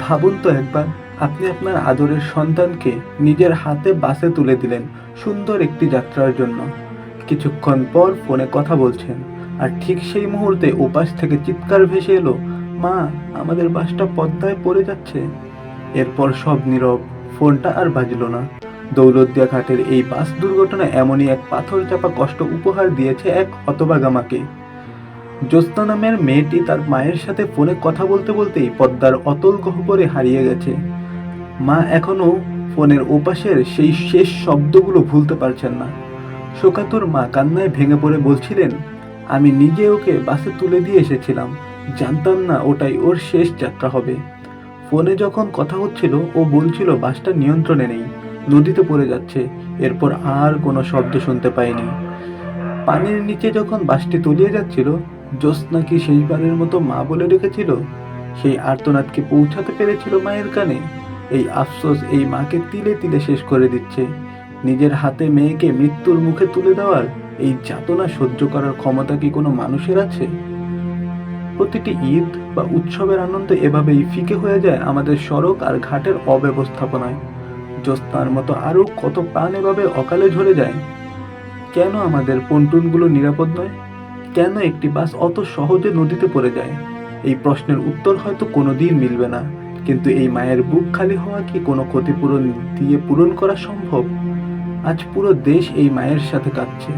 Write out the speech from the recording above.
ভাবুন তো একবার, আপনি আপনার আদরের সন্তানকে নিজের হাতে বাসে তুলে দিলেন সুন্দর একটি যাত্রার জন্য। কিছুক্ষণ পর ফোনে কথা বলছেন, আর ঠিক সেই মুহূর্তে ওপাশ থেকে চিৎকার ভেসে এলো, মা, আমাদের বাসটা পদ্মায় পড়ে যাচ্ছে। এরপর সব নীরব, ফোনটা আর বাজলো না। দৌলতদিয়া ঘাটের এই বাস দুর্ঘটনা এমনই এক পাথর চাপা কষ্ট উপহার দিয়েছে এক হতভাগা মাকে। জ্যোৎস্না নামের মেয়েটি তার মায়ের সাথে ফোনে কথা বলতে বলতেই পদ্মার অতল গহ্বরে হারিয়ে গেছে। মা এখনো ফোনের ওপাশের সেই শেষ শব্দগুলো ভুলতে পারছেন না। শোকাতুর মা কান্নায় ভেঙে পড়ে বলছিলেন, আমি নিজে ওকে বাসে তুলে দিয়ে এসেছিলাম, জানতাম না ওটাই ওর শেষ যাত্রা হবে। ফোনে যখন কথা হচ্ছিল ও বলছিল বাসটা নিয়ন্ত্রণে নেই, নদীতে পড়ে যাচ্ছে। এরপর আর কোনো শব্দ শুনতে পাইনি। পানির নিচে যখন বাসটি তলিয়ে যাচ্ছিল, জ্যোৎস্না কি শেষবারের মতো মা বলে রেখেছিল? সেই আর্তনাদ কি পৌঁছাতে পেরেছিল মায়ের কানে? এই আফসোস এই মাকে তিলে তিলে শেষ করে দিচ্ছে। নিজের হাতে মেয়েকে মৃত্যুর মুখে তুলে দেওয়ার এই যাতনা সহ্য করার ক্ষমতা কি কোনো মানুষের আছে? প্রতিটি ঈদ বা উৎসবের আনন্দ এভাবেই ফিকে হয়ে যায় আমাদের সড়ক আর ঘাটের অব্যবস্থাপনায়। জ্যোৎস্নার মতো আরো কত প্রাণ এভাবে অকালে ঝরে যায়। কেন আমাদের পন্টুনগুলো নিরাপদ নয়? কেন একটি বাস অত সহজে নদীতে পড়ে যায়? এই প্রশ্নের উত্তর হয়তো কোনোদিন মিলবে না, কিন্তু এই মায়ের বুক খালি হওয়া কি কোনো ক্ষতিপূরণ দিয়ে পূরণ করা সম্ভব? আজ পুরো দেশ এই মায়ের সাথে কাঁদছে।